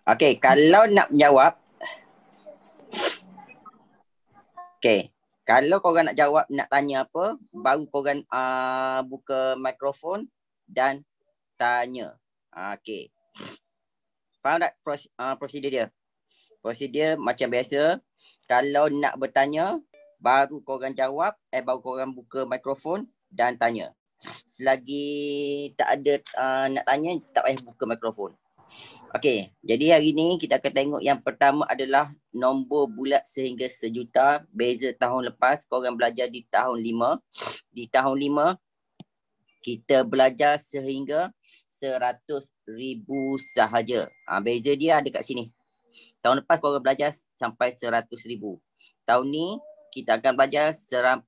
Okey, kalau nak menjawab. Okey. Kalau korang nak jawab, nak tanya apa, baru korang buka mikrofon dan tanya. Okey. Faham tak prosedur dia? Prosedur macam biasa. Kalau nak bertanya, baru korang jawab, baru korang buka mikrofon dan tanya. Selagi tak ada nak tanya, tak payah buka mikrofon. Okey, jadi hari ni kita akan tengok yang pertama adalah nombor bulat sehingga sejuta. Beza tahun lepas, korang belajar di tahun 5. Di tahun 5, kita belajar sehingga 100,000 sahaja. Beza dia ada kat sini. Tahun lepas korang belajar sampai 100,000. Tahun ni kita akan belajar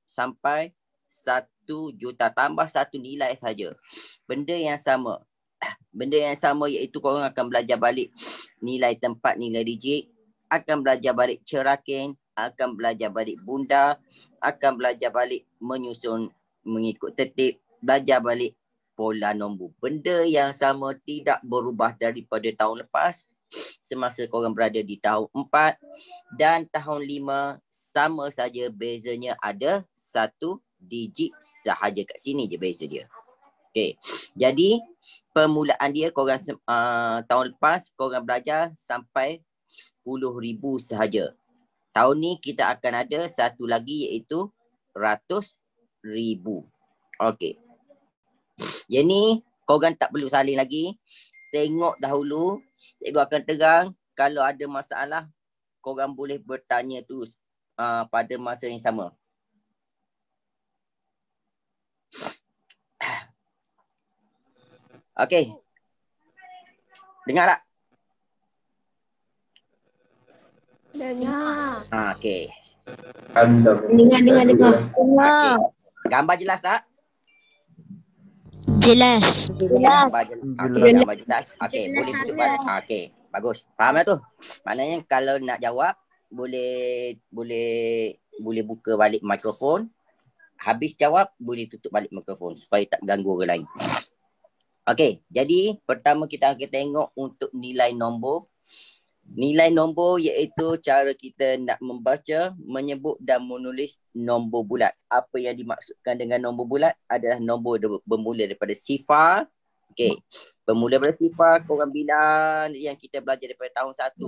sampai 1 juta. Tambah satu nilai saja. Benda yang sama. Benda yang sama iaitu korang akan belajar balik nilai tempat, nilai digit, akan belajar balik cerakin, akan belajar balik bunda, akan belajar balik menyusun mengikut tertib, belajar balik pola nombor. Benda yang sama tidak berubah daripada tahun lepas semasa korang berada di tahun 4 dan tahun 5 sama saja, bezanya ada 1 digit sahaja. Kat sini je beza dia. Okay. Jadi permulaan dia korang tahun lepas korang belajar sampai 10,000 sahaja. Tahun ni kita akan ada satu lagi iaitu 100,000. Okey. Yang ni korang tak perlu salin lagi. Tengok dahulu. Cikgu akan terang. Kalau ada masalah, korang boleh bertanya tu pada masa yang sama. Okey. Dengar tak? Dengar. Okey. Dengar. Okay. Gambar jelas tak? Jelas. Gambar jelas. Okey, boleh tutup balik. Okey, bagus. Faham dah tu? Maknanya kalau nak jawab, boleh buka balik mikrofon. Habis jawab, boleh tutup balik mikrofon supaya tak ganggu orang lain. Okey, jadi pertama kita akan tengok untuk nilai nombor. Nilai nombor iaitu cara kita nak membaca, menyebut dan menulis nombor bulat. Apa yang dimaksudkan dengan nombor bulat adalah nombor bermula daripada sifar. Okey, bermula daripada sifar, korang bilang yang kita belajar daripada tahun 1.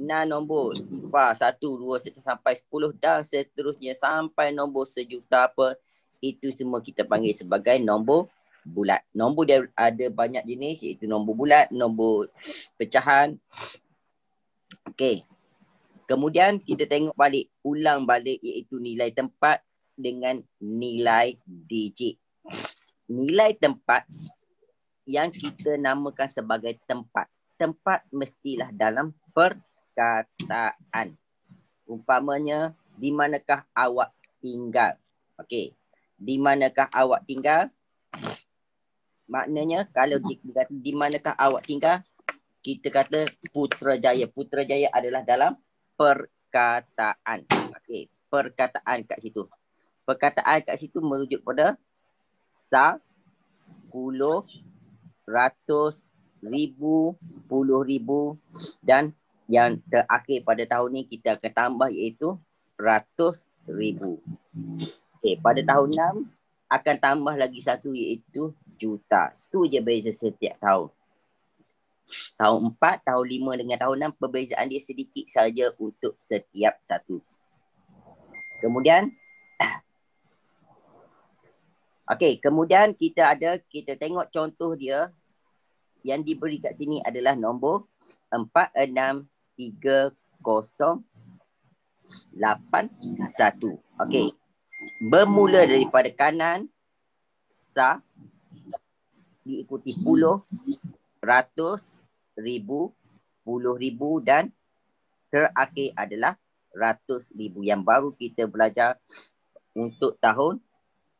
6 nombor sifar 1, 2, sampai 10 dan seterusnya sampai nombor sejuta apa. Itu semua kita panggil sebagai nombor bulat. Nombor dia ada banyak jenis iaitu nombor bulat, nombor pecahan. Okey. Kemudian kita tengok balik, ulang balik iaitu nilai tempat dengan nilai digit. Nilai tempat yang kita namakan sebagai tempat. Tempat mestilah dalam perkataan. Umpamanya, di manakah awak tinggal? Okey. Di manakah awak tinggal? Maknanya kalau dikata di manakah awak tinggal, kita kata Putrajaya. Putrajaya adalah dalam perkataan. Okey, perkataan kat situ. Perkataan kat situ merujuk pada 10, ratus, ribu, 10,000 dan yang terakhir pada tahun ni kita akan tambah iaitu 100,000. Okey, pada tahun 6 akan tambah lagi satu iaitu juta. Tu je beza setiap tahun. Tahun 4, tahun 5 dengan tahun 6 perbezaan dia sedikit saja untuk setiap satu. Kemudian kemudian kita tengok contoh dia yang diberi kat sini adalah nombor 463081. Okey. Bermula daripada kanan sa diikuti 10, ratus, ribu, 10,000 dan terakhir adalah 100,000 yang baru kita belajar untuk tahun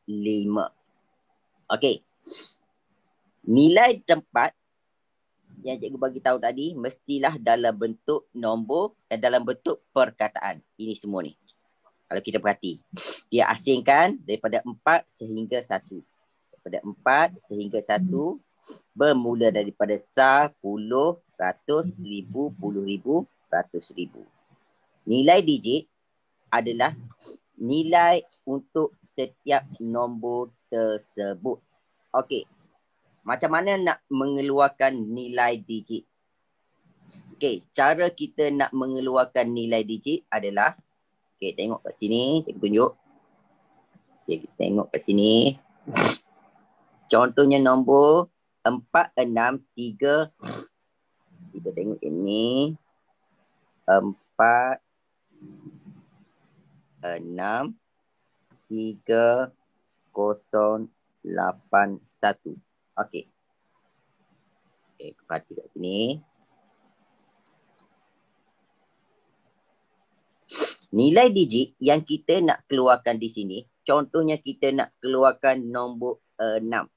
5. Okey. Nilai tempat yang cikgu bagi tahu tadi mestilah dalam bentuk nombor dalam bentuk perkataan. Ini semua ni. Kalau kita perhati, dia asingkan daripada 4 sehingga 1. Daripada 4 sehingga 1 bermula daripada sah, puluh, ratus, ribu, puluh ribu, ratus ribu. Nilai digit adalah nilai untuk setiap nombor tersebut. Okey. Macam mana nak mengeluarkan nilai digit? Okey, cara kita nak mengeluarkan nilai digit adalah, okey, tengok kat sini, saya tunjuk. Okey, kita tengok kat sini. Contohnya nombor 463. Kita tengok ini. 4 6 3 0 8 1. Okey. Okey, perhati kat sini. Nilai digit yang kita nak keluarkan di sini, contohnya kita nak keluarkan nombor 6.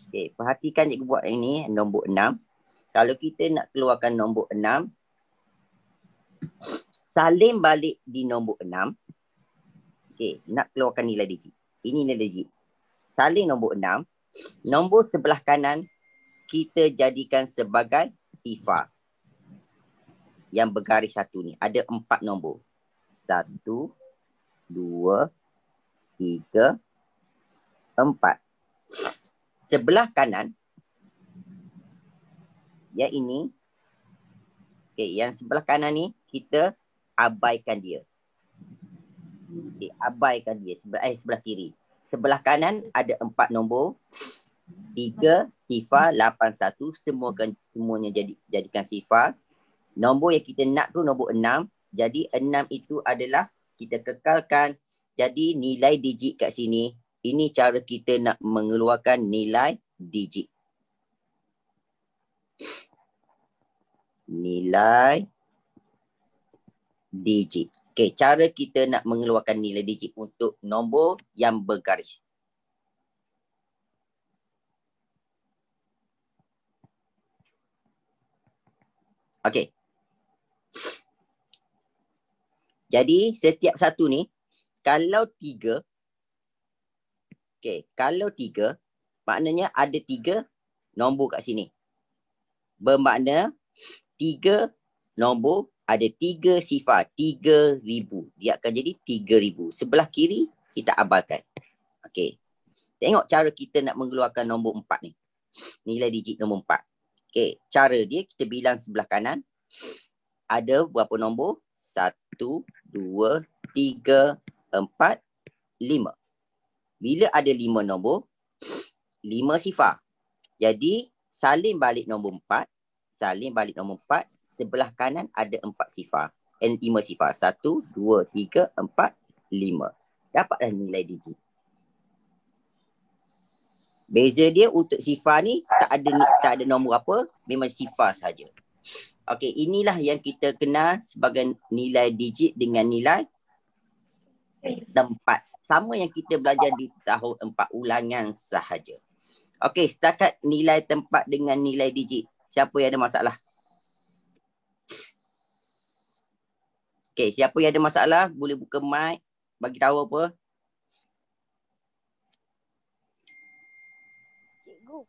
Okey, perhatikan cikgu buat ini, nombor 6. Kalau kita nak keluarkan nombor 6, salin balik di nombor 6. Okey, nak keluarkan nilai digit. Ini nilai digit. Salin nombor 6. Nombor sebelah kanan kita jadikan sebagai sifar. Yang bergaris satu ni. Ada 4 nombor. 1, 2, 3, 4. Sebelah kanan. Yang ini. Okay, yang sebelah kanan ni kita abaikan dia. Okay, abaikan dia. Sebelah kiri. Sebelah kanan ada 4 nombor. 3 sifar, 8, 1. Semuanya jadikan sifar. Nombor yang kita nak tu nombor 6. Jadi 6 itu adalah kita kekalkan. Jadi nilai digit kat sini. Ini cara kita nak mengeluarkan nilai digit. Nilai digit. Okey, cara kita nak mengeluarkan nilai digit untuk nombor yang bergaris. Okey. Jadi setiap satu ni, kalau 3, okey, kalau 3, maknanya ada 3 nombor kat sini. Bermakna 3 nombor ada 3 sifar, 3,000. Dia akan jadi 3,000. Sebelah kiri kita abaikan. Okey. Tengok cara kita nak mengeluarkan nombor 4 ni. Nilai digit nombor 4. Okey, cara dia kita bilang sebelah kanan. Ada berapa nombor? 1, 2, 3, 4, 5. Bila ada 5 nombor, 5 sifar. Jadi salin balik nombor 4. Salin balik nombor 4. Sebelah kanan ada 4 sifar. 5 sifar. 1, 2, 3, 4, 5. Dapatlah nilai digit. Beza dia untuk sifar ni tak ada nombor apa, memang sifar saja. Okey, inilah yang kita kenal sebagai nilai digit dengan nilai tempat. Sama yang kita belajar di tahun 4 ulangan sahaja. Okey, setakat nilai tempat dengan nilai digit. Siapa yang ada masalah? Okey, siapa yang ada masalah boleh buka mic, bagi tahu apa. Cikgu.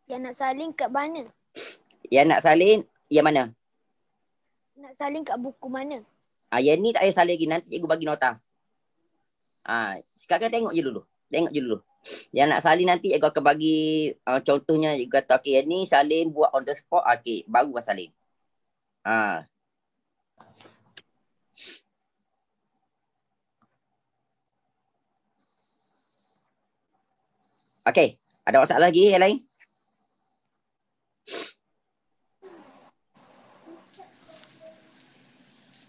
Yang nak salin kat mana? Yang nak salin, yang mana? Nak salin kat buku mana? Yang ni tak payah salin lagi. Nanti cikgu bagi nota. Sekarang tengok je dulu. Yang nak salin nanti cikgu akan bagi contohnya. Cikgu kata, okey, yang ni salin buat on the spot. Okey, baru buat salin. Okey, ada masalah lagi yang lain?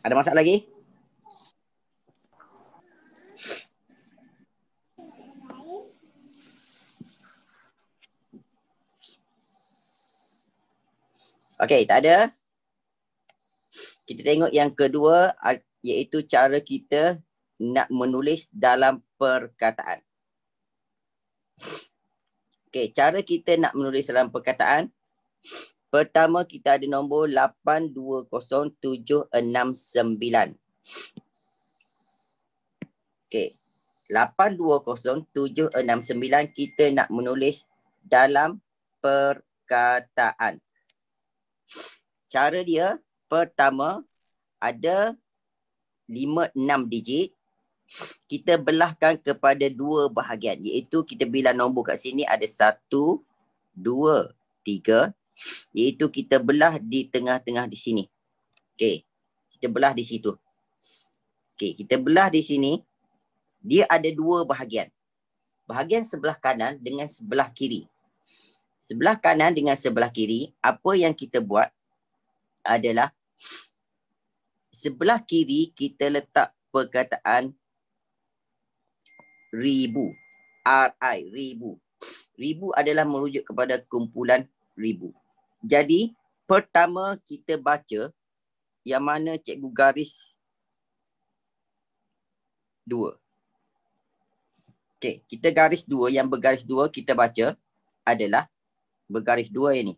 Ada masalah lagi? Okey, tak ada. Kita tengok yang kedua, iaitu cara kita nak menulis dalam perkataan. Okey, cara kita nak menulis dalam perkataan. Pertama, kita ada nombor 820769. Okey. 820-769 kita nak menulis dalam perkataan. Cara dia, pertama, ada 5-6 digit. Kita belahkan kepada 2 bahagian. Iaitu kita bilang nombor kat sini ada 1, 2, 3. Iaitu kita belah di tengah-tengah di sini. Okey. Kita belah di situ. Okey, kita belah di sini. Dia ada 2 bahagian. Bahagian sebelah kanan dengan sebelah kiri. Sebelah kanan dengan sebelah kiri, apa yang kita buat adalah sebelah kiri kita letak perkataan ribu. R-I, ribu. Ribu adalah merujuk kepada kumpulan ribu. Jadi, pertama kita baca yang mana cikgu garis 2. Okey, kita garis 2, yang bergaris 2 kita baca adalah bergaris 2 yang ni.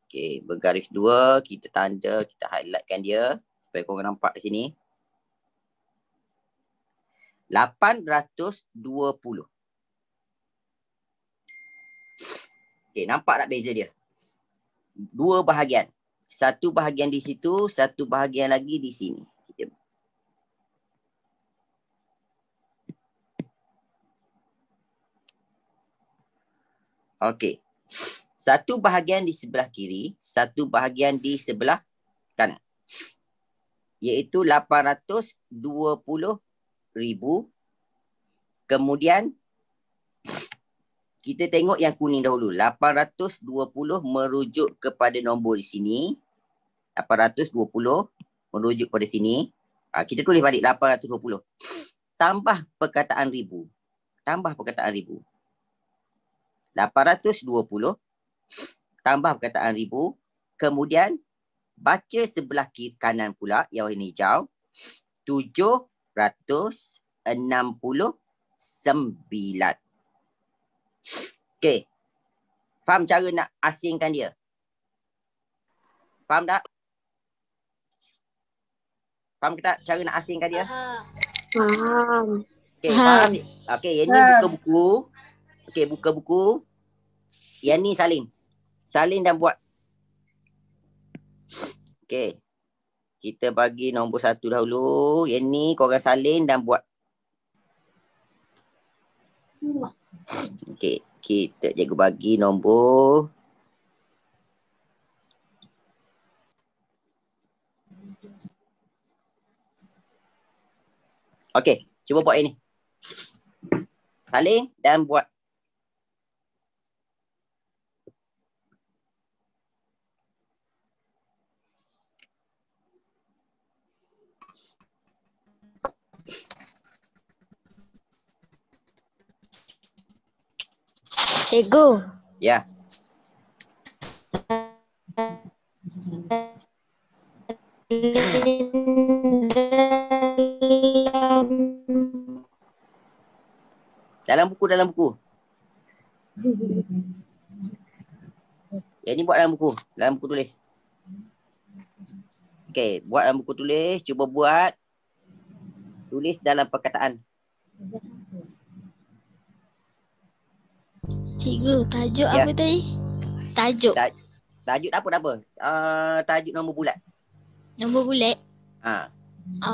Okey, bergaris 2, kita tanda, kita highlightkan dia supaya korang nampak di sini. 820. Okey, nampak tak beza dia? 2 bahagian. Satu bahagian di situ, satu bahagian lagi di sini. Okey. Satu bahagian di sebelah kiri, satu bahagian di sebelah kanan. Iaitu 820,000. Kemudian kita tengok yang kuning dahulu. 820 merujuk kepada nombor di sini. 820 merujuk pada sini. Kita tulis balik 820. Tambah perkataan ribu. Tambah perkataan ribu. 820 tambah perkataan ribu. Kemudian baca sebelah kiri kanan pula yang warna hijau. 769. Okey. Faham cara nak asingkan dia? Faham tak? Faham ke tak cara nak asingkan dia? Faham. Okey, faham. Okey, yang ni buka buku. Okey, buka buku. Yang ni salin. Salin dan buat. Okey. Kita bagi nombor 1 dahulu. Yang ni korang salin dan buat. Okey. Kita cikgu bagi nombor. Okey. Cuba buat ini. Salin dan buat. Cikgu. Ya. Dalam buku, dalam buku. Yang ni buat dalam buku. Dalam buku tulis. Okey, buat dalam buku tulis. Cuba buat. Tulis dalam perkataan. Cikgu, tajuk apa tadi? Tajuk. Tajuk apa? Tajuk nombor bulat. Nombor bulat? Ha.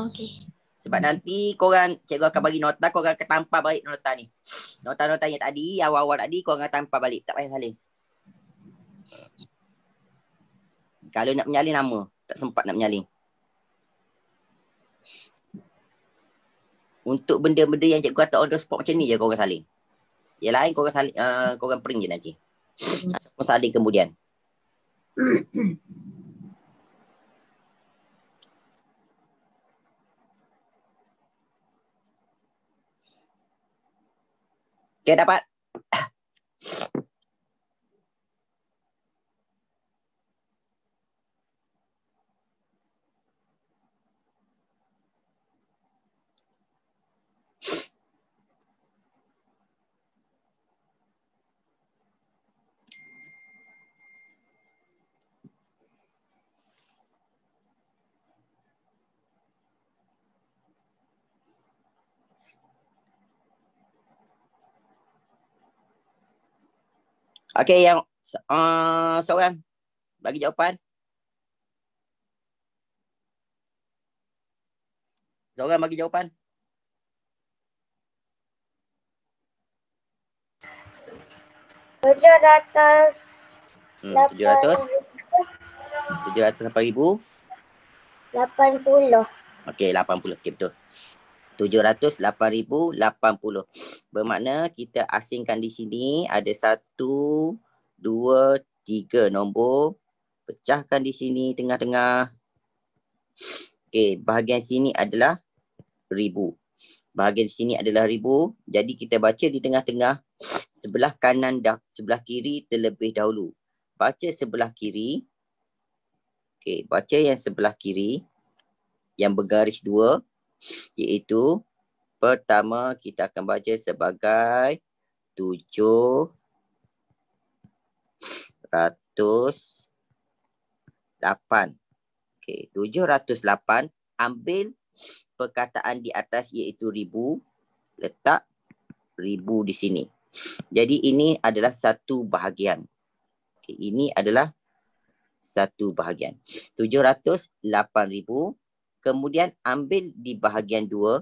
Okey. Sebab nanti korang, cikgu akan bagi nota, korang akan tampal balik nota ni. Nota-nota yang tadi, awal-awal tadi, korang akan tampal balik. Tak payah salin. Kalau nak menyalin lama, tak sempat nak menyalin. Untuk benda-benda yang cikgu kata on the spot macam ni je korang salin. Yang lain korang salin, korang print je nanti. Ataupun salin kemudian. Okay, dapat? Okey, yang seorang bagi jawapan. Seorang bagi jawapan. 708,000. 80. Okey, 80. Okey, betul. 708,080. Bermakna kita asingkan di sini ada 1, 2, 3 nombor. Pecahkan di sini tengah-tengah. Okey, bahagian sini adalah 1000. Bahagian sini adalah 1000. Jadi kita baca di tengah-tengah. Sebelah kanan dah, sebelah kiri terlebih dahulu. Baca sebelah kiri. Okey, baca yang sebelah kiri yang bergaris 2, iaitu pertama kita akan baca sebagai 708. Okey, 708, ambil perkataan di atas iaitu 1000, letak 1000 di sini. Jadi ini adalah satu bahagian. Okey, ini adalah satu bahagian. 708,000. Kemudian ambil di bahagian 2,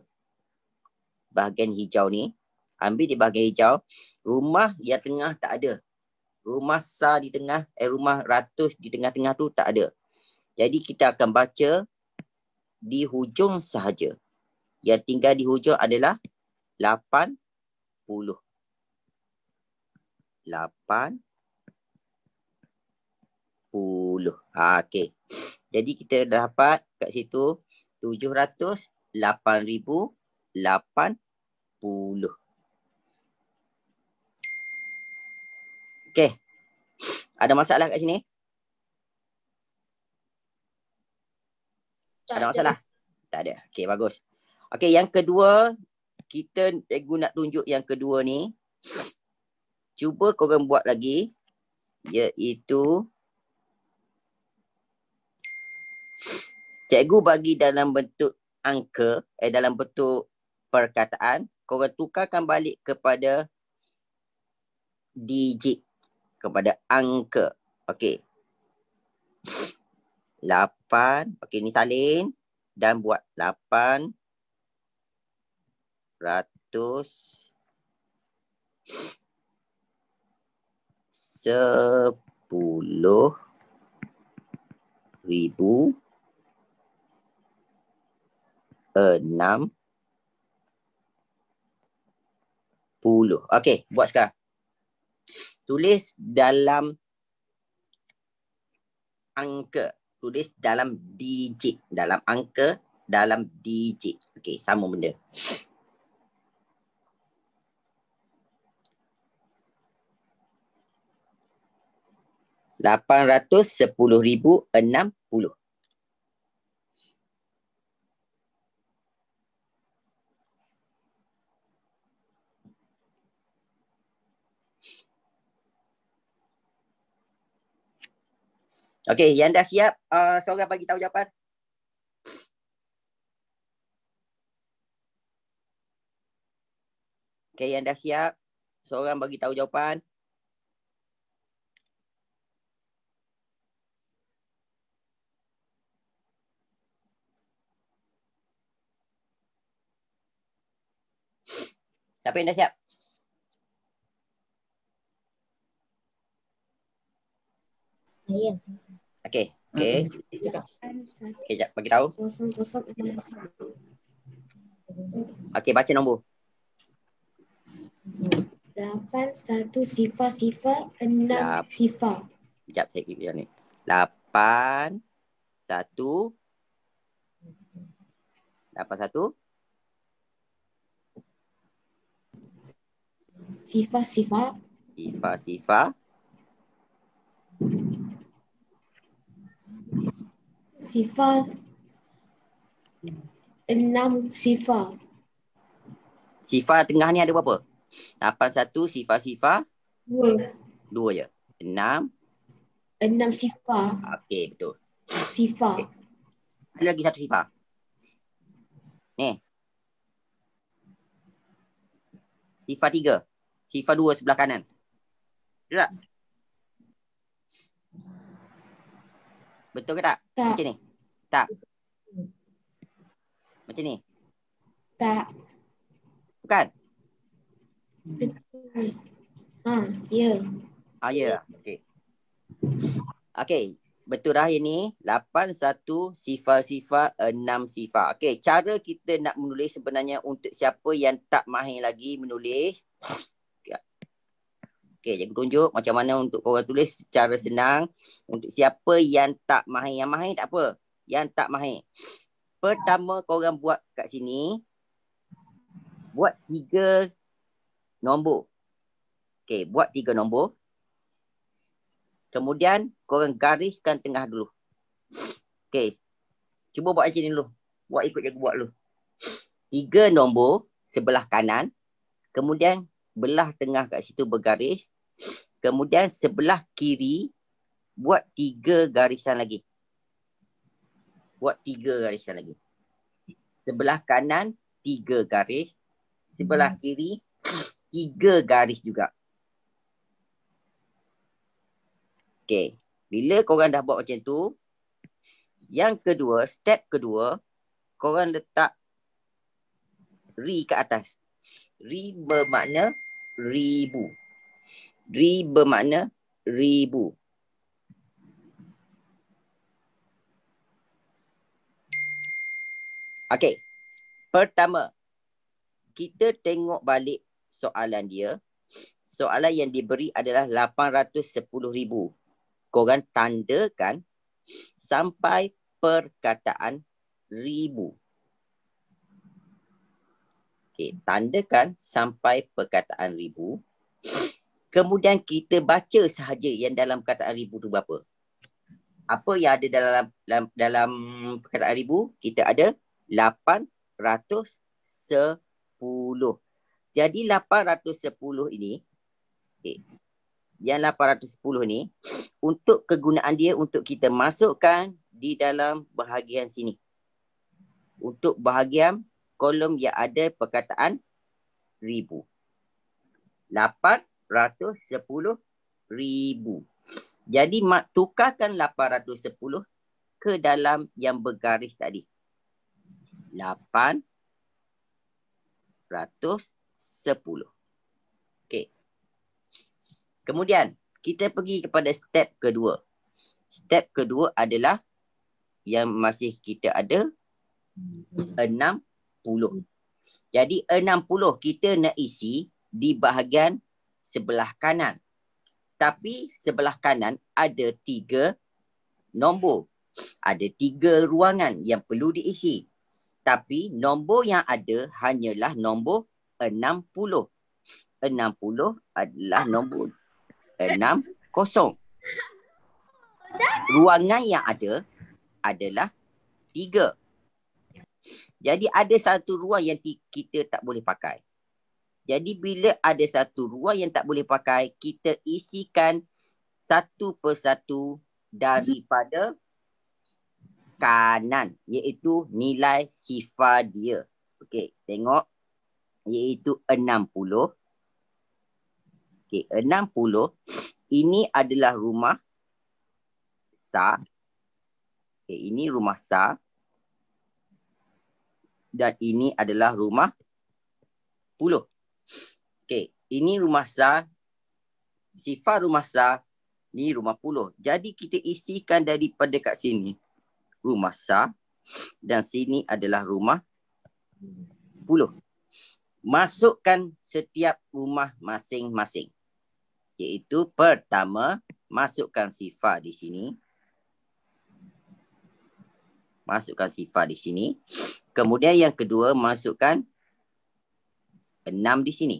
bahagian hijau ni. Ambil di bahagian hijau. Rumah yang tengah tak ada. Rumah sar di tengah, rumah ratus di tengah-tengah tu tak ada. Jadi kita akan baca di hujung sahaja. Yang tinggal di hujung adalah 80. 80. Okey. Jadi kita dapat kat situ 708,080. Okey. Ada masalah kat sini? Ada masalah? Tak ada. Okey, bagus. Okey, yang kedua, kita nak tunjuk yang kedua ni. Cuba korang buat lagi. Iaitu cikgu bagi dalam bentuk angka, dalam bentuk perkataan, korang tukarkan balik kepada digit, kepada angka. Okey. 8. Okey, ni salin dan buat 8 ratus 10,000 60. Okey, buat sekarang. Tulis dalam angka. Tulis dalam digit. Dalam angka, dalam digit. Okey, sama benda. RM810,060. Okey, yang dah siap, seorang bagi tahu jawapan. Okey, yang dah siap, seorang bagi tahu jawapan. Siapa yang dah siap? Saya. Okey, okey. Okey, jap, bagi tahu. Okey, baca nombor. 8, 1, sifar, 6, sifar. Sekejap, saya kira ni. 8, 1. 8, 1. Sifar. Sifar. Sifar 6 sifar. Sifar tengah ni ada berapa? 81 sifar. 2 je. 6 sifar. Okey, betul. Sifar. Ada lagi satu sifar. Ni. Sifar 3. Sifar 2 sebelah kanan. Betul tak? Betul ke tak? Tak. Macam ni? Tak. Macam ni? Tak. Bukan? Betul. Ya. Ya. Okey. Okey. Betul dah ini. 8, 1, sifar, 6 sifar. Okey. Cara kita nak menulis sebenarnya untuk siapa yang tak mahir lagi menulis. Okey, cikgu tunjuk macam mana untuk korang tulis secara senang. Untuk siapa yang tak mahir. Yang mahir tak apa. Yang tak mahir. Pertama korang buat kat sini. Buat 3 nombor. Okey, buat 3 nombor. Kemudian korang gariskan tengah dulu. Okey. Cuba buat macam ni dulu. Buat ikut cikgu buat dulu. 3 nombor sebelah kanan. Kemudian belah tengah kat situ bergaris. Kemudian sebelah kiri buat 3 garisan lagi. Buat 3 garisan lagi. Sebelah kanan 3 garis. Sebelah kiri 3 garis juga. Okey. Bila korang dah buat macam tu, yang kedua, step kedua, korang letak ri kat atas. Ri bermakna ribu. Ri bermakna ribu. Okey. Pertama, kita tengok balik soalan dia. Soalan yang diberi adalah 810,000. Korang tandakan sampai perkataan ribu. Okey, tandakan sampai perkataan ribu. Kemudian kita baca sahaja yang dalam perkataan ribu tu berapa. Apa yang ada dalam perkataan ribu? Kita ada 810. Jadi 810 ini, okay, yang 810 ni, untuk kegunaan dia untuk kita masukkan di dalam bahagian sini. Untuk bahagian kolom yang ada perkataan ribu. 810,000. Jadi tukarkan 810 ke dalam yang bergaris tadi. 810. Okey. Kemudian kita pergi kepada step kedua. Step kedua adalah yang masih kita ada 60. Jadi 60 kita nak isi di bahagian sebelah kanan. Tapi sebelah kanan ada 3 nombor. Ada 3 ruangan yang perlu diisi. Tapi nombor yang ada hanyalah nombor 60. 60 adalah nombor 60. Ruangan yang ada adalah 3. Jadi ada satu ruang yang kita tak boleh pakai. Jadi bila ada satu ruang yang tak boleh pakai, kita isikan satu persatu daripada kanan, iaitu nilai sifar dia. Okey, tengok, iaitu 60. Okey, 60 ini adalah rumah Sa. Okey, ini rumah Sa. Dan ini adalah rumah Puluh. Okey, ini rumah Sa. Sifar rumah Sa. Ni rumah Puluh. Jadi kita isikan daripada kat sini rumah Sa. Dan sini adalah rumah Puluh. Masukkan setiap rumah masing-masing. Iaitu pertama, masukkan sifar di sini. Masukkan sifar di sini. Kemudian yang kedua, masukkan 6 di sini.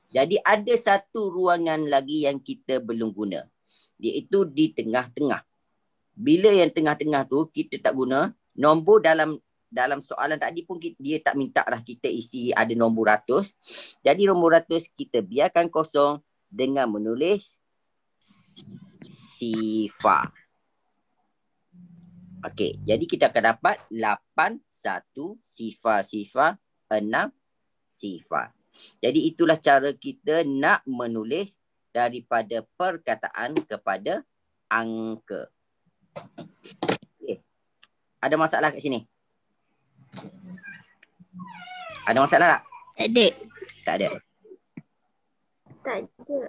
Jadi ada satu ruangan lagi yang kita belum guna. Iaitu di tengah-tengah. Bila yang tengah-tengah tu kita tak guna, nombor dalam soalan tadi pun dia tak minta lah kita isi ada nombor ratus. Jadi nombor ratus kita biarkan kosong dengan menulis sifar. Okey, jadi kita akan dapat 8, 1, sifar, 6, sifar. Jadi itulah cara kita nak menulis daripada perkataan kepada angka. Okay. Ada masalah kat sini? Ada masalah tak? Tak ada. Tak ada. Tak ada.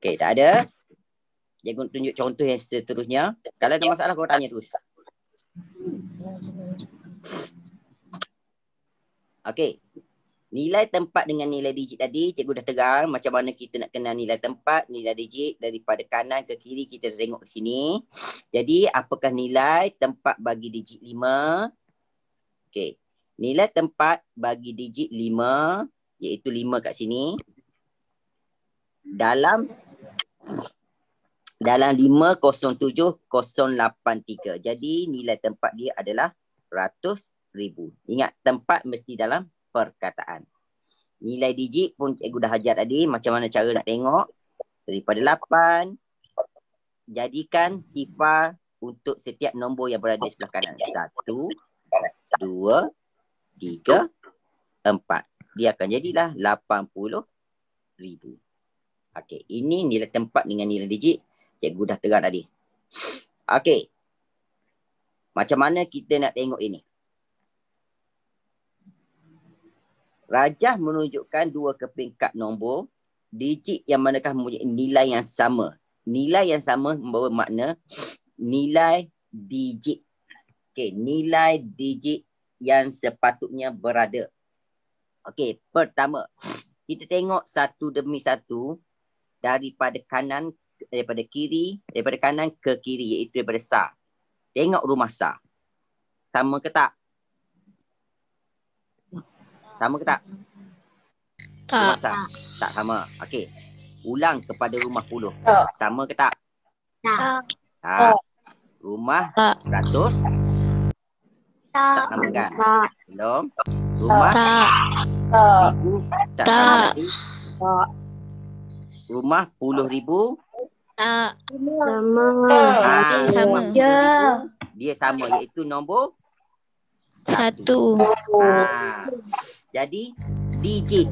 Okay, tak ada. Cikgu tunjuk contoh yang seterusnya. Kalau ada masalah, kau tanya terus. Okay. Nilai tempat dengan nilai digit tadi, cikgu dah tegang macam mana kita nak kenal nilai tempat, nilai digit daripada kanan ke kiri kita tengok ke sini. Jadi, apakah nilai tempat bagi digit 5? Okay. Nilai tempat bagi digit 5, iaitu 5 kat sini. Dalam 507083. Jadi, nilai tempat dia adalah ratus ribu. Ingat, tempat mesti dalam perkataan. Nilai digit pun cikgu dah ajar tadi macam mana cara nak tengok. Daripada 8, jadikan sifar untuk setiap nombor yang berada di sebelah kanan. 1, 2, 3, 4. Dia akan jadilah 80,000. Okey, ini nilai tempat dengan nilai digit. Cikgu dah terang tadi. Okey. Macam mana kita nak tengok ini? Rajah menunjukkan dua keping kad nombor. Digit yang manakah mempunyai nilai yang sama. Nilai yang sama membawa makna nilai digit. Okey, nilai digit yang sepatutnya berada. Okey, pertama, kita tengok satu demi satu daripada kanan, daripada kanan ke kiri, iaitu daripada Sa. Tengok rumah Sa. Sama ke tak? Sama ke tak? Rumah Tak. Sa. Tak sama. Okey. Ulang kepada rumah Puluh. Tak. Sama ke tak? Tak. Tak. Rumah Tak. Ratus. Tak sama kan? Tak. Belum. Rumah Tak. Ribu. Tak Tak. sama lagi. Tak. Rumah 10,000. Tak. Sama. Dia sama. Ya. Dia sama, iaitu nombor 1. 1. Jadi digit.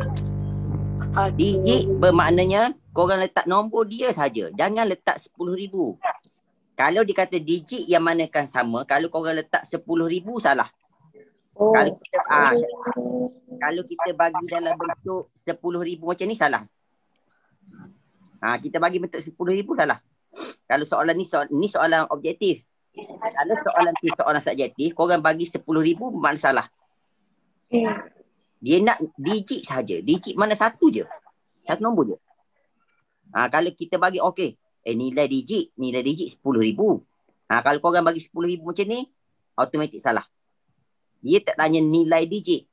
Digit bermaknanya korang letak nombor dia saja. Jangan letak 10,000. Kalau dikata digit yang manakan sama, kalau korang letak 10,000 salah. Oh. Kalau kita bagi dalam bentuk 10,000 macam ni salah. Kita bagi bentuk 10,000 salah. Kalau soalan ni soalan objektif. Kalau soalan ni soalan subjektif, korang bagi 10,000 bermakna salah. Dia nak digit saja. Digit mana satu je. Satu nombor je. Kalau kita bagi okey, nilai digit 10,000. Kalau korang bagi 10,000 macam ni, automatik salah. Dia tak tanya nilai digit.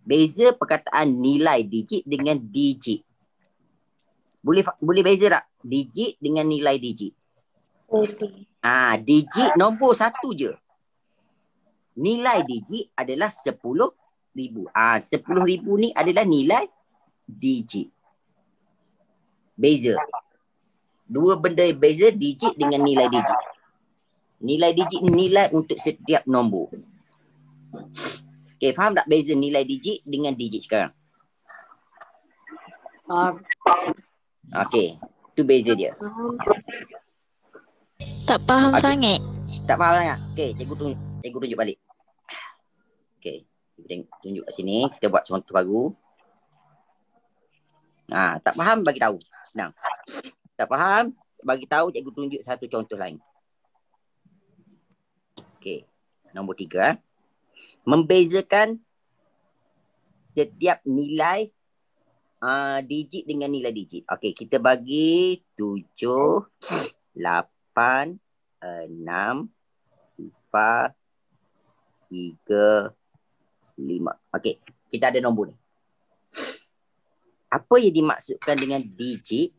Beza perkataan nilai digit dengan digit. Boleh beza tak? Digit dengan nilai digit. Digit nombor satu je. Nilai digit adalah 10,000. 10,000 ni adalah nilai digit. Beza. Dua benda beza, digit dengan nilai digit. Nilai digit ni nilai untuk setiap nombor. Okay, faham tak beza nilai digit dengan digit sekarang? Okay, tu beza dia. Tak faham sangat. Tak faham sangat? Okay, cikgu tunjuk balik. Okay, kita tunjuk kat sini. Kita buat contoh baru. Tak faham, bagi tahu. Senang. Tak faham, bagi tahu, cikgu tunjuk satu contoh lain. Okay, nombor 3. Membezakan setiap nilai digit dengan nilai digit. Okay, kita bagi 7, 8, 6, 4, 3, 5. Okay, kita ada nombor ni. Apa yang dimaksudkan dengan digit?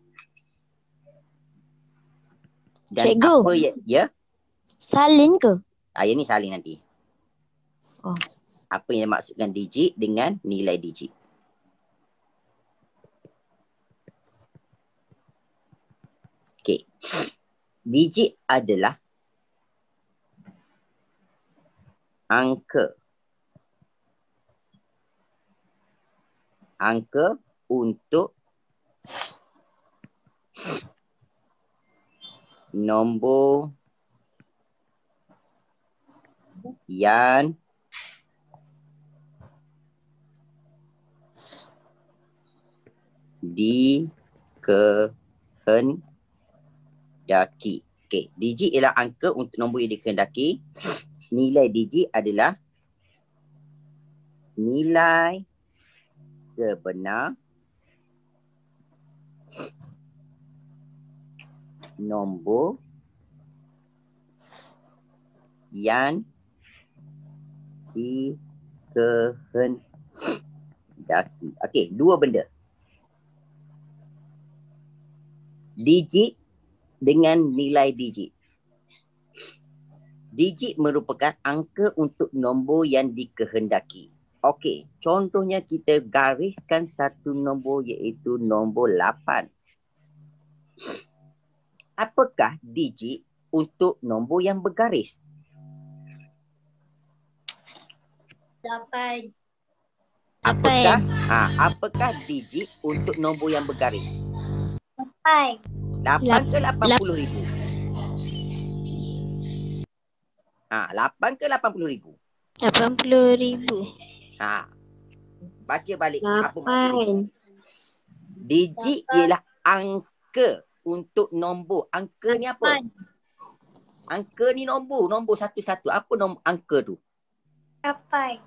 Dan Cikgu. apa ya? Salin ke? Yang ni salin nanti. Oh. Apa yang dimaksudkan digit dengan nilai digit? Okay. Digit adalah angka. Angka untuk nombor yang dikehendaki. Okey, digit ialah angka untuk nombor yang dikehendaki. Nilai digit adalah nilai sebenar nombor yang dikehendaki. Okey, dua benda. Digit dengan nilai digit. Digit merupakan angka untuk nombor yang dikehendaki. Okey, contohnya kita gariskan satu nombor iaitu nombor 8. Apakah digit untuk nombor yang bergaris? 8. Apakah digit untuk nombor yang bergaris? 8. 8 ke 80,000? 8 ke 80,000? 80,000. Baca balik apa maksud 8. digit ialah angka untuk nombor. Angka ni apa? Angka ni nombor satu-satu. Apa nombor angka tu? 8.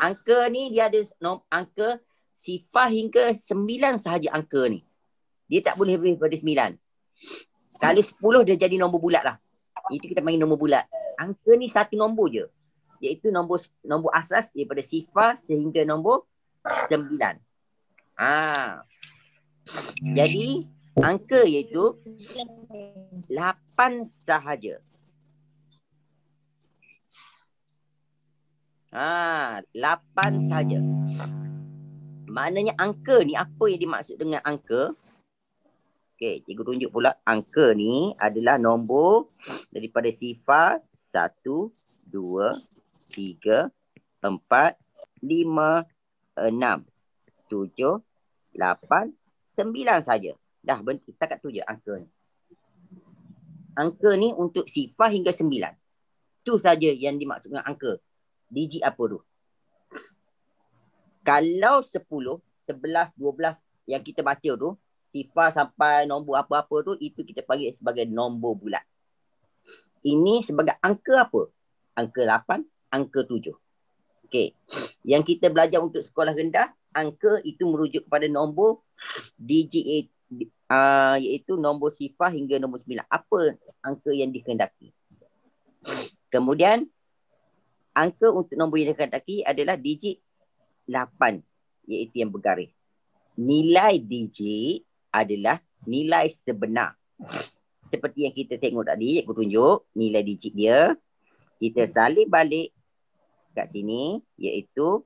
Angka ni dia ada angka sifar hingga 9 sahaja angka ni. Dia tak boleh lebih daripada 9. Kalau 10 dia jadi nombor bulat lah. Itu kita panggil nombor bulat. Angka ni satu nombor je. Iaitu nombor asas daripada sifar sehingga nombor 9. Jadi angka iaitu 8 sahaja. 8 saja. Maknanya angka ni, apa yang dimaksud dengan angka? Okey, cikgu tunjuk pula. Angka ni adalah nombor daripada sifar 1, 2, 3, 4, 5, 6, 7, 8, 9 saja. Dah berhenti setakat tu je angka ni. Angka ni untuk sifar hingga 9. Tu saja yang dimaksud dengan angka. Digit apa tu? Kalau 10, 11, 12 yang kita baca tu, sifar sampai nombor apa-apa tu, itu kita panggil sebagai nombor bulat. Ini sebagai angka apa? Angka 8, angka 7. Okey. Yang kita belajar untuk sekolah rendah, angka itu merujuk kepada nombor digit, iaitu nombor sifar hingga nombor 9. Apa angka yang dikehendaki? Kemudian, angka untuk nombor yang dikehendaki adalah digit 8, iaitu yang bergaris. Nilai digit adalah nilai sebenar. Seperti yang kita tengok tadi, aku tunjuk nilai digit dia. Kita salin balik kat sini, iaitu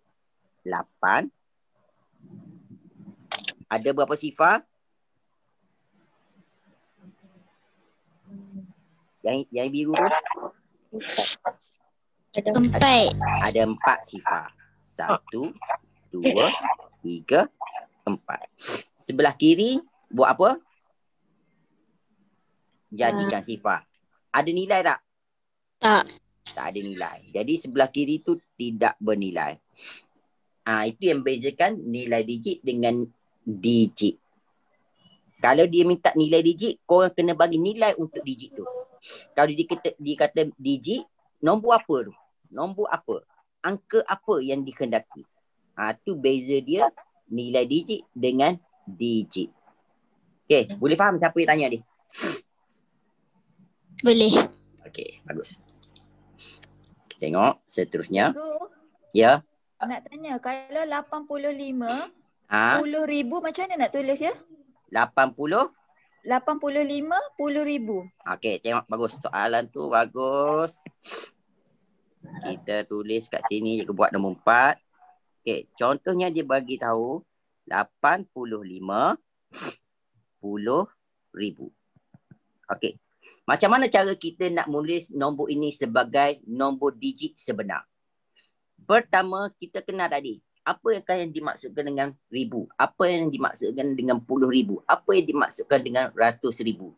8. Ada berapa sifar? Yang biru tu? 4. Ada 4 sifar. 1, 2, 3, 4. Sebelah kiri buat apa? Jadikan sifar. Ada nilai tak? Tak. Tak ada nilai. Jadi sebelah kiri tu tidak bernilai. Itu yang membezakan nilai digit dengan digit. Kalau dia minta nilai digit, korang kena bagi nilai untuk digit tu. Kalau dia kata digit, nombor apa tu? Nombor apa? Angka apa yang dikehendaki? Tu beza dia nilai digit dengan digit. Okey, boleh faham siapa yang tanya ni? Boleh. Okey, bagus. Tengok seterusnya. Cikgu, Ya. nak tanya, kalau 85, 10,000 macam mana nak tulis ya? 85. 10,000. Okey, tengok bagus. Soalan tu bagus. Kita tulis kat sini, cikgu buat nombor 4. Okey, contohnya dia bagi tahu 85 10,000. Okey. Macam mana cara kita nak menulis nombor ini sebagai nombor digit sebenar? Pertama, kita kenal tadi. Apa yang dimaksudkan dengan ribu? Apa yang dimaksudkan dengan puluh ribu? Apa yang dimaksudkan dengan ratus ribu?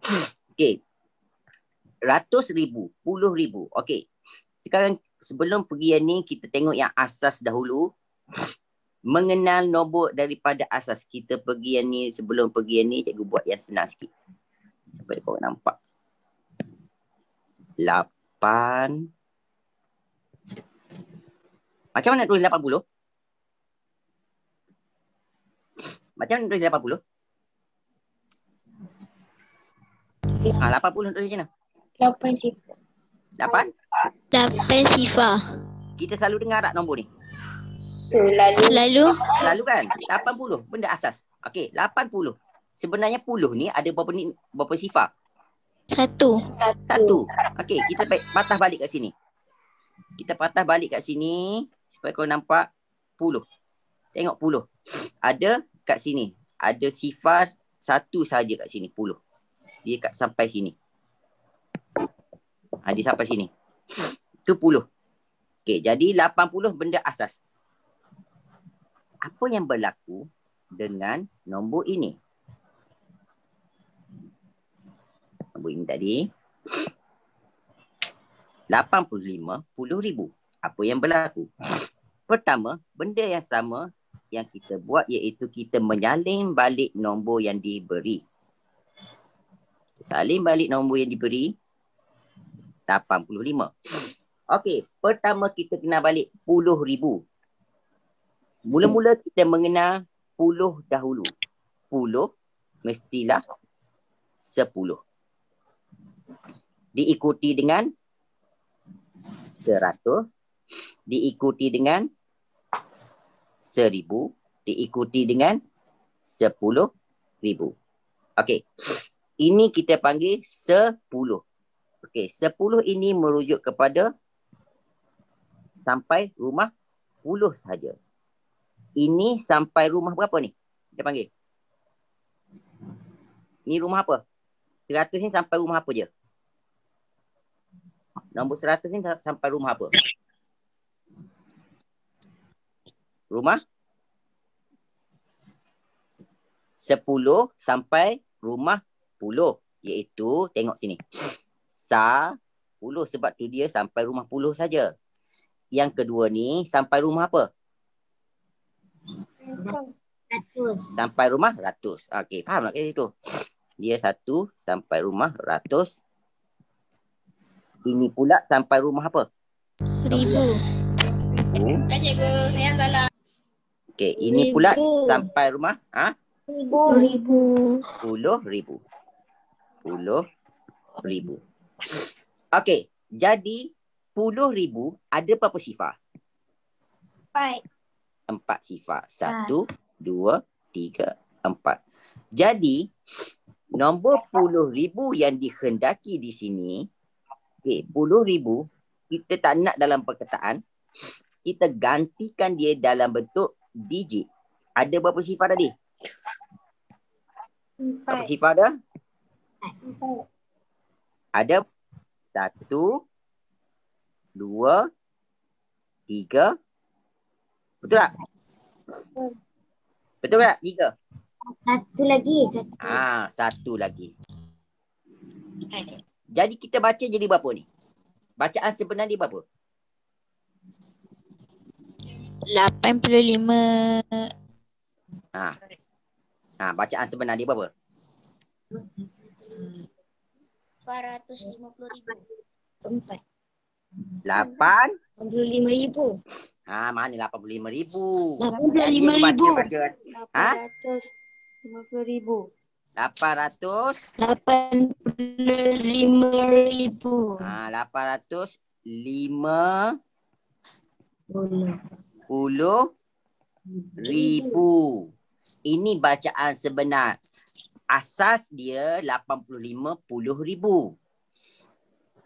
Okey. ratus ribu, puluh ribu. Okey. Sekarang sebelum pergi yang ni, kita tengok yang asas dahulu. Mengenal nombor daripada asas. Kita pergi yang ni, sebelum pergi yang ni, cikgu buat yang senang sikit. Supaya korang nampak. 8. Macam mana nak tulis 80? Macam mana nak tulis 80? 80 nak tulis macam mana? 8 sifar. 8? 8 sifar. Kita selalu dengar tak nombor ni? Selalu. Selalu kan? 80. Benda asas. Okey, 80. Sebenarnya puluh ni ada berapa sifar? 1. 1. Okey, kita patah balik kat sini. Kita patah balik kat sini supaya kau nampak puluh. Tengok puluh. Ada kat sini. Ada sifar 1 saja kat sini, puluh. Dia sampai sini. Dia sampai sini. Itu puluh. Okey, jadi 80 benda asas. Apa yang berlaku dengan nombor ini? Nombor ini tadi. 85, 10,000. Apa yang berlaku? Pertama, benda yang sama yang kita buat iaitu kita menyalin balik nombor yang diberi. Salin balik nombor yang diberi. 85. Okey, pertama kita kena balik 10,000. Mula-mula kita mengenal puluh dahulu. Puluh mestilah 10. Diikuti dengan 100. Diikuti dengan 1,000. Diikuti dengan 10,000. Okey. Ini kita panggil 10. Okey, 10 ini merujuk kepada sampai rumah 10 saja. Ini sampai rumah berapa ni? Kita panggil. Ni rumah apa? 100 ni sampai rumah apa je? Nombor 100 ni sampai rumah apa? Rumah 10 sampai rumah 10. Iaitu, tengok sini. 10 sebab tu dia sampai rumah 10 saja. Yang kedua ni sampai rumah apa? 100. Sampai rumah 100. Okey, faham tak kat situ? Dia 1 sampai rumah 100. Ini pula sampai rumah apa? 1,000. Kan cikgu, saya salah. Okey, ini pula sampai rumah 1,000. 10,000. 10,000. Okey, jadi 10,000 ada berapa sifar? 4. 4 sifar. 1, 2, 3, 4. Jadi, nombor 10,000 yang dikhendaki di sini, okey, 10,000 kita tak nak dalam perkataan, kita gantikan dia dalam bentuk digit. Ada berapa sifar tadi? 4. Berapa sifar ada? Ada 1, 2, 3. Betul tak? Betul tak? 3. Satu lagi. Satu lagi. Jadi kita baca jadi berapa ni? Bacaan sebenar dia berapa? 85. Bacaan sebenar dia berapa? 450,000. 4. 85,000. 85,000. Mana 85,000? 85,000. 850,000. 800. 85,000. 850,000. Ini bacaan sebenar. Asas dia 85,000.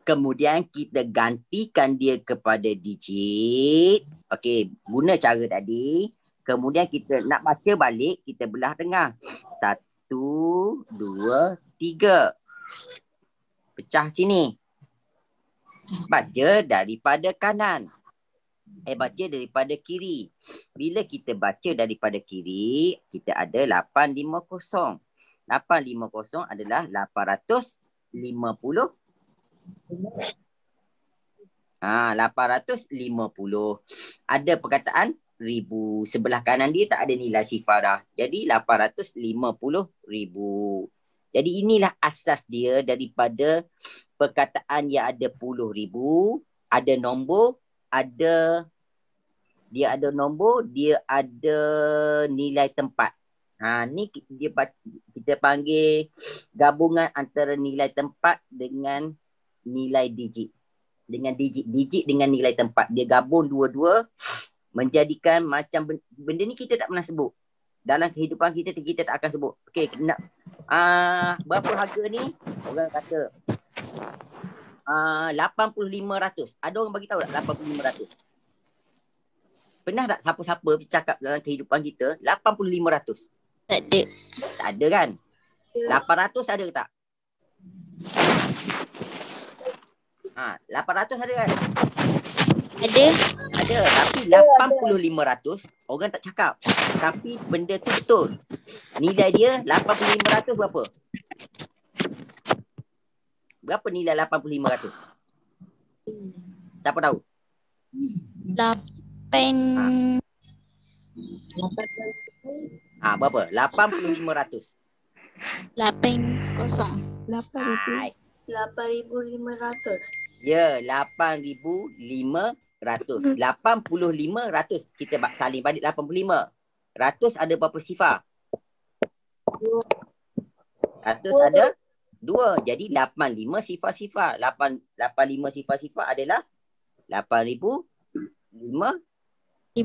Kemudian kita gantikan dia kepada digit. Okey, guna cara tadi. Kemudian kita nak baca balik, kita belah tengah. 1, 2, 3. Pecah sini. Baca daripada kanan. Baca daripada kiri. Bila kita baca daripada kiri, kita ada 850. 850 adalah 850,000. 850. Ada perkataan ribu. Sebelah kanan dia tak ada nilai sifar dah. Jadi 850,000. Jadi inilah asas dia daripada perkataan yang ada puluh ribu, ada nombor, dia ada nombor, dia ada nilai tempat. Ni kita panggil gabungan antara nilai tempat dengan nilai digit. Dengan digit dengan nilai tempat. Dia gabung dua-dua menjadikan macam benda ni kita tak pernah sebut. Dalam kehidupan kita tak akan sebut. Okey, nak berapa harga ni? Orang kata 8,500. Ada orang bagi tahu tak 8,500? Pernah tak siapa-siapa bercakap dalam kehidupan kita 8,500? Tak ada. Tak ada kan? 800 ada ke tak? 800 ada kan? Ada. Ada. Tapi 8,500 orang tak cakap. Tapi benda tu betul. Nilai dia 8,500 berapa? Berapa nilai 8,500? Siapa tahu? 8. Berapa? 8,500. 80. 8,500. Ya, 8,500. 85,100. Kita salin balik 85. 100 ada berapa sifar? 100 ada 2. Jadi 85 sifar-sifar. 85 sifar-sifar adalah 8,500.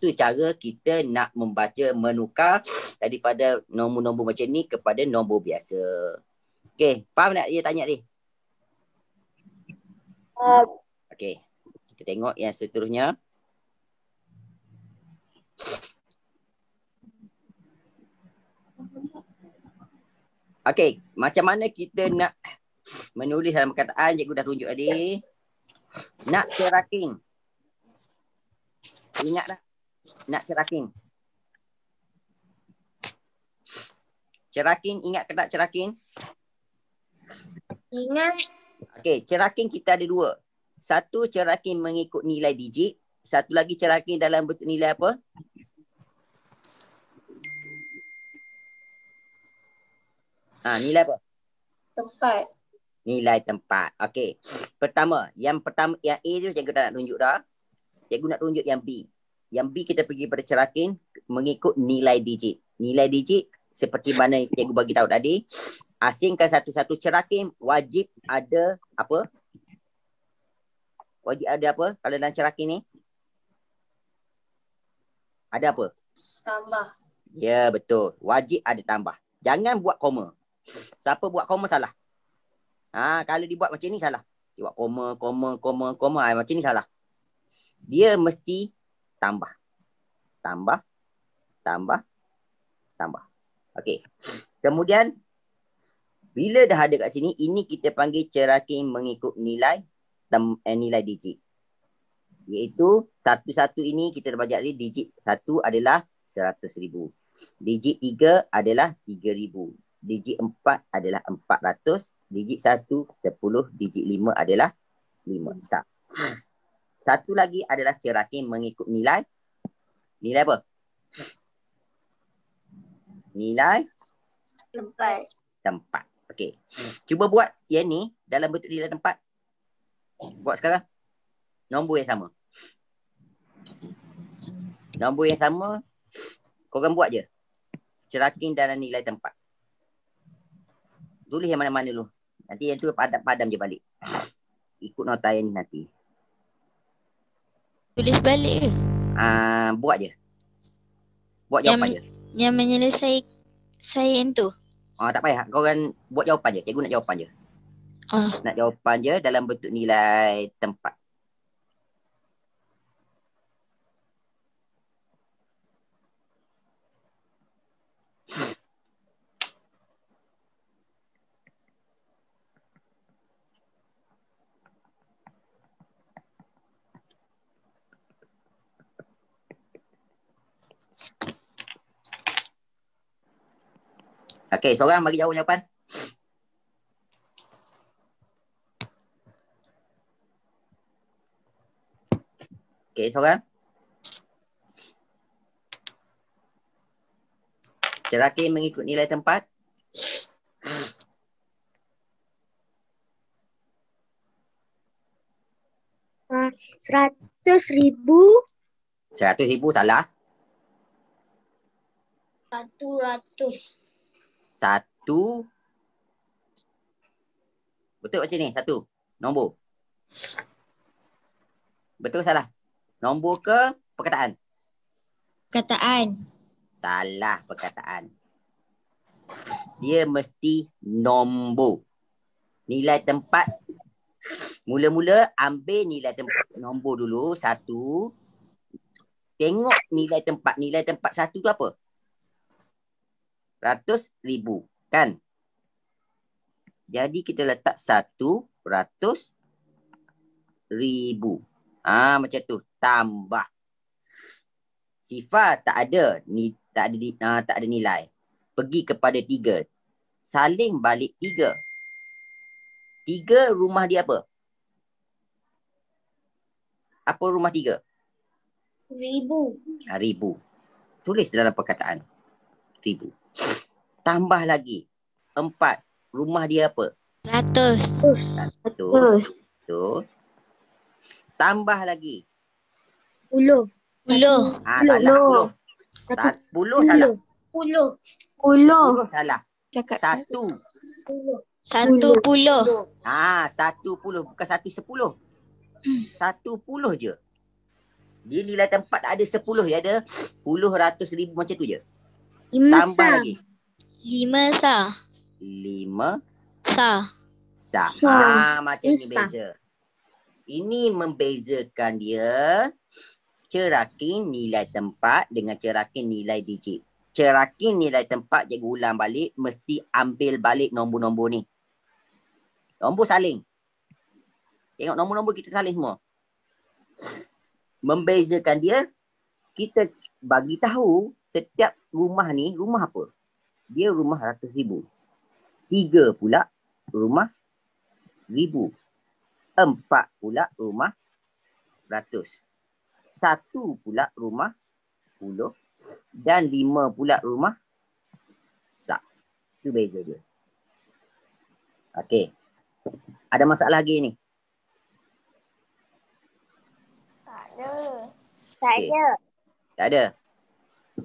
Tu cara kita nak membaca, menukar daripada nombor-nombor macam ni kepada nombor biasa. Okey, faham tak dia tanya ni? Okey, kita tengok yang seterusnya. Okey, macam mana kita nak menulis dalam perkataan? Cikgu dah tunjuk tadi. Nak ceraking. Ingat tak? Nak ceraking. Ceraking, ingat ke tak ceraking? Ingat. Okey, ceraking kita ada dua. Satu ceraking mengikut nilai digit. Satu lagi ceraking dalam bentuk nilai apa? Nilai apa? Tempat. Nilai tempat. Okey. Yang pertama, yang A tu cikgu dah nak tunjuk dah. Cikgu nak tunjuk yang B. Yang B kita pergi pada ceraking mengikut nilai digit. Nilai digit seperti mana cikgu bagi tahu tadi. Asingkan satu-satu ceraking wajib ada apa? Wajib ada apa kalau dalam ceraking ni? Ada apa? Tambah. Ya, betul. Wajib ada tambah. Jangan buat koma. Siapa buat koma salah. Kalau dibuat macam ni salah. Dia buat koma. Macam ni salah. Dia mesti tambah. Tambah. Okey. Kemudian, bila dah ada kat sini, ini kita panggil ceraking mengikut nilai digit. Iaitu satu-satu ini kita dah belajar tadi, digit 1 adalah 100,000. Digit 3 adalah 3,000. Digit 4 adalah 400. Digit 1, 10. Digit 5 adalah 5. Satu lagi adalah ceraking mengikut nilai. Nilai apa? Nilai tempat. Okey. Cuba buat yang ni dalam bentuk nilai tempat. Buat sekarang. Nombor yang sama. Nombor yang sama. Korang buat je. Ceraking dalam nilai tempat. Tulis yang mana-mana dulu. Nanti yang tu padam je balik. Ikut nota yang ni nanti. Tulis balik ke? Buat je. Buat jawapan je. Yang menyelesaikan tu. Tak payah. Korang buat jawapan je. Cikgu nak jawapan je. Nak jawapan je dalam bentuk nilai tempat. Okey, seorang bagi jawapan. Okey, seorang. Cerakin mengikut nilai tempat. 100,000. 100,000 salah. 100. 1. Betul macam ni? 1. Nombor. Betul ke salah? Nombor ke perkataan? Perkataan. Salah perkataan. Dia mesti nombor. Nilai tempat. Mula-mula ambil nilai tempat nombor dulu. 1. Tengok nilai tempat. Nilai tempat 1 tu apa? 100,000. Kan? Jadi kita letak 100,000. Macam tu. Tambah. Sifar tak ada. Tak ada nilai. Pergi kepada 3. Saling balik 3. 3 rumah dia apa? Apa rumah 3? 1,000. 1,000. Tulis dalam perkataan. 1,000. Tambah lagi. 4. Rumah dia apa? 100. 100. Betul. Tambah lagi. 10. 10. Salah. 10. 10 salah. 10. 10 salah. Cakap 1. 10. 10. Bukan 110. 10 je. Dia nilai tempat ada 10. Dia ada 10, 100,000 macam tu je. Tambah lagi. 5 sah. 5 Sah. sah. Macam ni beza. Ini membezakan dia cerakin nilai tempat dengan cerakin nilai digit. Cerakin nilai tempat cikgu ulang balik, mesti ambil balik nombor-nombor ni. Nombor saling. Tengok nombor-nombor kita saling semua. Membezakan dia, kita bagi tahu setiap rumah ni, rumah apa? Dia rumah 100,000. 3 pula rumah 1,000. 4 pula rumah 100. 1 pula rumah 10. Dan 5 pula rumah sak. Itu beza dia. Okey. Ada masalah lagi ni? Tak ada. Tak ada.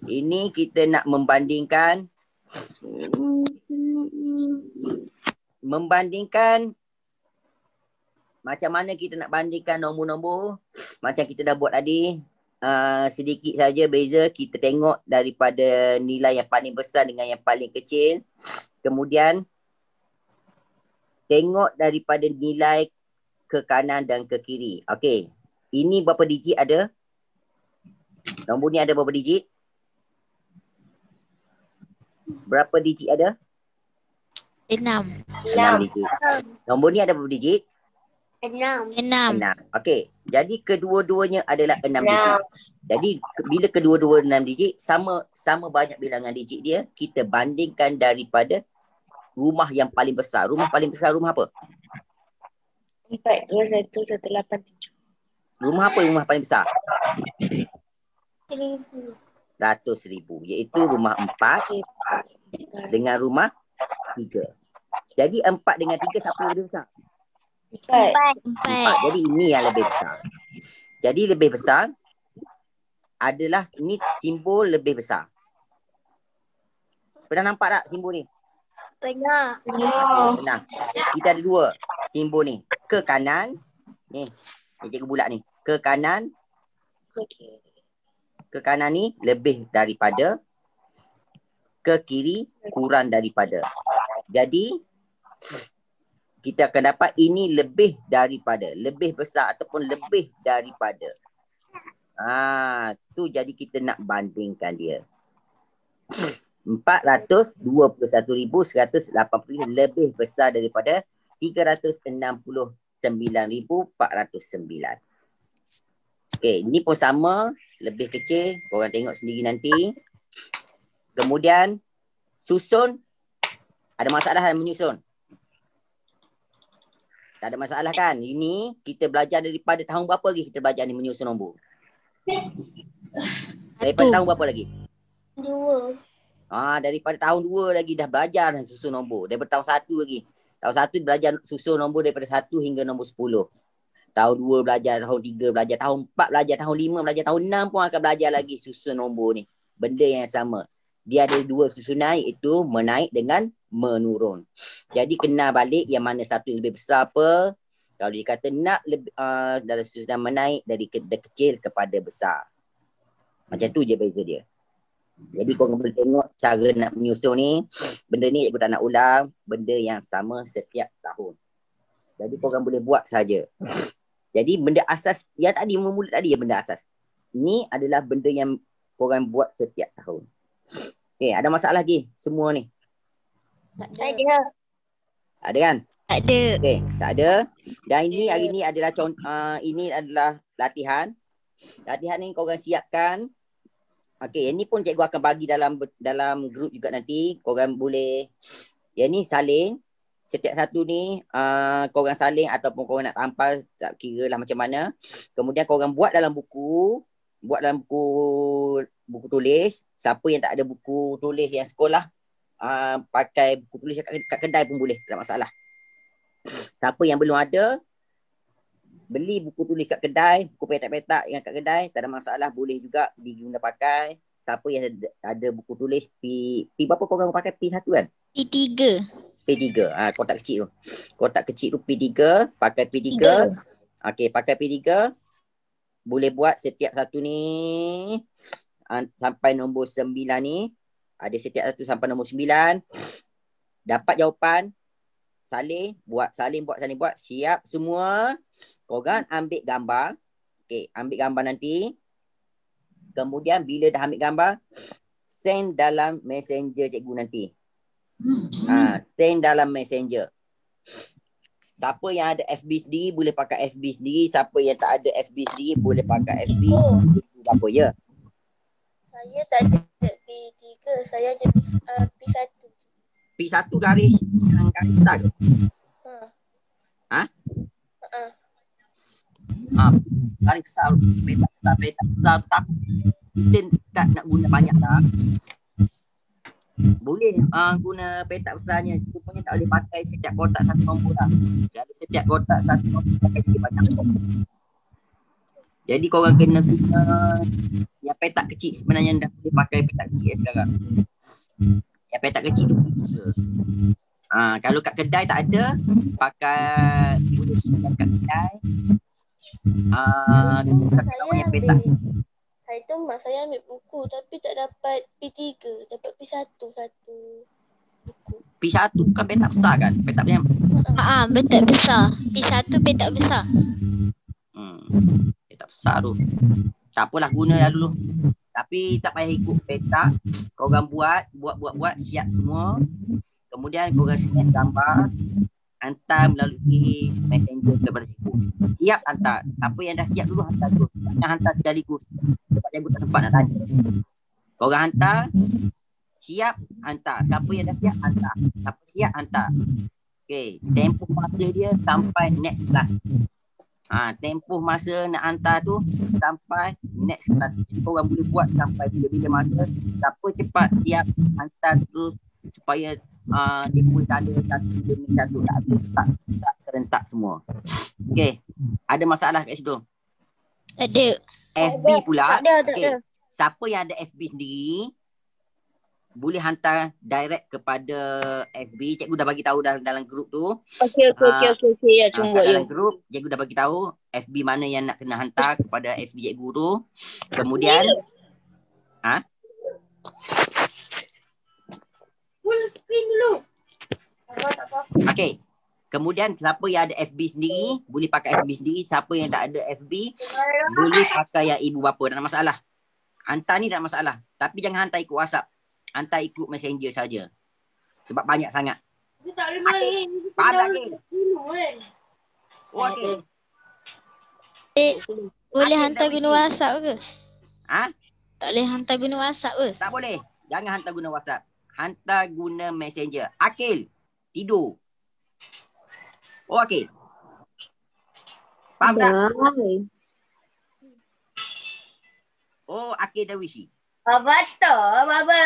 Ini kita nak membandingkan macam mana kita nak bandingkan nombor-nombor. Macam kita dah buat tadi. Sedikit saja beza. Kita tengok daripada nilai yang paling besar dengan yang paling kecil. Kemudian tengok daripada nilai ke kanan dan ke kiri. Okey. Ini berapa digit ada? Nombor ni ada berapa digit? Berapa digit ada? 6. 6 digit. Nombor ni ada berapa digit? 6. 6. 6. Okey. Jadi kedua-duanya adalah 6 digit. Jadi bila kedua-dua 6 digit, sama banyak bilangan digit dia, kita bandingkan daripada rumah yang paling besar. Rumah paling besar rumah apa? 4, 2, 1, 1, 8, 7. Rumah apa rumah paling besar? 1,000. 100,000. Iaitu rumah 4 dengan rumah 3. Jadi 4 dengan 3 siapa yang lebih besar? 4. 4. Jadi ini yang lebih besar. Jadi lebih besar adalah ini simbol lebih besar. Pernah nampak tak simbol ni? Tengah. Pernah. Kita ada 2 simbol ni. Ke kanan. Ni cikgu bulat ni. Ke kanan. Ke kanan ni lebih daripada. Ke kiri kurang daripada. Jadi kita akan dapat ini lebih daripada. Lebih besar ataupun lebih daripada. Tu jadi kita nak bandingkan dia. 421,180 lebih besar daripada 369,409. Okey, ini pun sama, lebih kecil, korang tengok sendiri nanti. Kemudian susun, ada masalah menyusun? Tak ada masalah kan? Ini kita belajar daripada tahun berapa lagi kita belajar ni menyusun nombor? Daripada Satu. tahun berapa lagi? 2. Daripada tahun 2 lagi dah belajar susun nombor. Daripada tahun 1 lagi. Tahun 1 belajar susun nombor daripada 1 hingga nombor 10. Tahun 2 belajar, tahun 3 belajar, tahun 4 belajar, tahun 5 belajar, tahun 6 pun akan belajar lagi susun nombor ni. Benda yang sama. Dia ada 2 susunan, iaitu menaik dengan menurun. Jadi kenal balik yang mana satu yang lebih besar apa. Kalau dia kata nak lebih, dalam susunan menaik dari kecil kepada besar. Macam tu je beza dia. Jadi korang boleh tengok cara nak menyusun ni. Benda ni cikgu tak nak ulang. Benda yang sama setiap tahun. Jadi korang boleh buat saja. Jadi benda asas yang tadi, memula tadi yang benda asas. Ni adalah benda yang korang buat setiap tahun. Okay, ada masalah lagi semua ni? Tak ada. Ada kan? Tak ada. Okay, tak ada. Dan ini hari ni adalah ini adalah latihan. Latihan ni korang siapkan. Okey, ini pun cikgu akan bagi dalam grup juga nanti. Korang boleh, yang ni saling. Setiap satu ni korang saling ataupun korang nak tampal, tak kira lah macam mana. Kemudian korang buat dalam buku. Buat dalam buku tulis. Siapa yang tak ada buku tulis yang sekolah, pakai buku tulis kat kedai pun boleh, tak masalah. Siapa yang belum ada, beli buku tulis kat kedai, buku petak-petak yang kat kedai, tak ada masalah, boleh juga diguna pakai. Siapa yang ada buku tulis P berapa korang pakai? P1 kan? P3. P3. Kotak kecil tu. Kotak kecil tu P3, pakai P3. Okey, pakai P3. Boleh buat setiap satu ni sampai nombor 9 ni. Ada setiap satu sampai nombor 9. Dapat jawapan, salin buat. Siap semua. Korang ambil gambar. Okey, ambil gambar nanti. Kemudian bila dah ambil gambar, send dalam messenger cikgu nanti. Send dalam messenger. Siapa yang ada FB sendiri boleh pakai FB sendiri. Siapa yang tak ada FB sendiri boleh pakai FB. Apa ya? Saya tak ada P3. Saya ada P1. P1 garis yang garis tak ke? Garis besar, petak besar tak. Kita tak nak guna banyak tak. Boleh guna petak besarnya. Cumanya tak boleh pakai setiap kotak satu nombor lah. Jadi setiap kotak satu nombor pakai sikit banyak. Jadi korang kena guna yang petak kecil sebenarnya, dah boleh pakai petak kecil sekarang. Yang petak kecil tu bisa. Kalau kat kedai tak ada, pakai boleh tinggal kat kedai. Yang petak. Hari tu mak saya ambil buku tapi tak dapat P3, dapat P1 satu buku. P1 bukan petak besar kan? Petak yang Petak besar. P1 petak besar. petak besar tu. Tak apalah, guna dah dulu. Tapi tak payah ikut petak. Korang buat, siap semua. Kemudian korang snap gambar, hantar melalui messenger kepada cikgu. Siap hantar. Siapa yang dah siap dulu hantar dulu. Jangan hantar sekaligus. Sebab cikgu tak sempat nak tanya. Korang hantar, siap hantar. Siapa yang dah siap hantar. Siapa siap hantar. Okey, tempoh masa dia sampai next class. Tempoh masa nak hantar tu sampai next class. Jadi korang boleh buat sampai bila-bila masa. Siapa cepat siap hantar terus supaya cikgu tanda satu demi satu, tak serentak semua. Okey, ada masalah kat situ? Ada. FB pula. Tak ada. Siapa yang ada FB sendiri boleh hantar direct kepada FB. Cikgu dah bagi tahu dalam grup tu. Okey. Ya, Kat dalam grup cikgu dah bagi tahu FB mana yang nak kena hantar kepada FB cikgu tu. Kemudian full screen dulu. okey. Kemudian siapa yang ada FB sendiri boleh pakai FB sendiri. Siapa yang tak ada FB boleh pakai yang ibu bapa. Tak ada masalah. Hantar ni tak ada masalah. Tapi jangan hantar ikut WhatsApp. Hantar ikut Messenger saja. Sebab banyak sangat. Dia tak boleh main. Faham tak ni? Okey. Boleh Akil hantar dah guna mesti. WhatsApp ke? Tak boleh hantar guna WhatsApp ke? Tak boleh. Jangan hantar guna WhatsApp. Hantar guna Messenger. Akil, tidur. Akil. Faham tak? Oh, Akil Darwishi. Betul, Baba.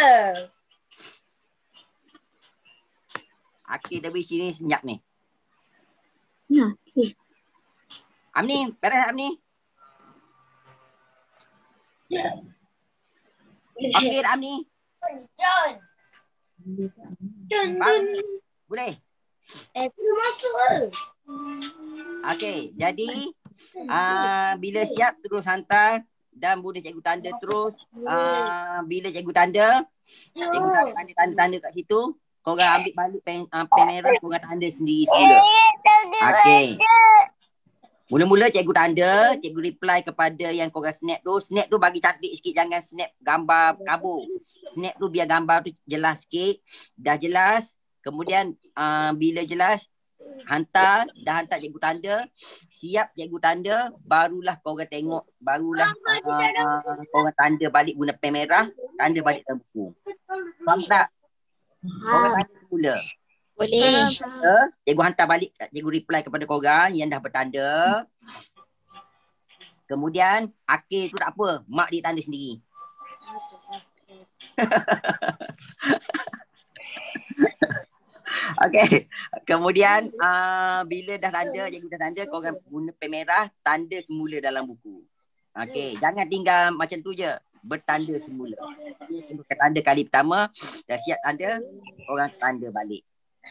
Akil Darwishi ni senyap ni. Nah, Amni, beres Amni? Okey dah Amni? John. Faham ni? Boleh? Tu masuk ke? Okey, jadi bila siap terus hantar dan boleh cikgu tanda terus. Bila cikgu tanda tanda kat situ, korang ambil balik pen merah, korang tanda sendiri semula. Okey. Mula-mula cikgu tanda, cikgu reply kepada yang korang snap tu. Snap tu bagi cantik sikit, jangan snap gambar kabur. Snap tu biar gambar tu jelas sikit. Dah jelas, kemudian bila jelas, hantar, dah hantar cikgu tanda. Siap cikgu tanda, barulah korang tengok, barulah korang tanda balik guna pen merah, tanda balik dalam buku. Faham tak? Korang tanda semula. boleh. Cikgu hantar balik, cikgu reply kepada korang yang dah bertanda. Kemudian akhir tu tak apa, mak dia tanda sendiri. Okey. Kemudian bila dah tanda, cikgu dah tanda, korang guna pen merah, tanda semula dalam buku. Okey, jangan tinggal macam tu je. Bertanda semula. Cikgu tanda kali pertama, dah siap tanda, korang tanda balik.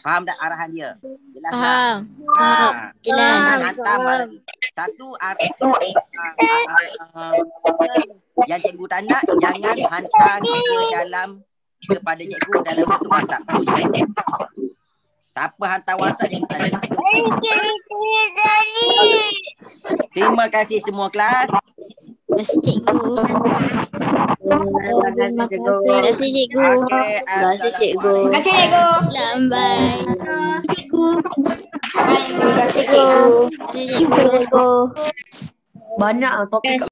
Faham tak arahan dia? Jelas tak? Faham. Jelas. Jangan hantar balik. Satu yang cikgu tak nak, jangan hantar kepada cikgu dalam bentuk WhatsApp. Tu je. Siapa hantar WhatsApp cikgu tak nak. Terima kasih semua kelas. Terima kasih cikgu. Terima kasih cikgu. Terima kasih cikgu. Terima kasih cikgu. Terima kasih, cikgu. Lambai. Cikgu. Terima kasih, cikgu. Terima kasih cikgu. Banyak topik.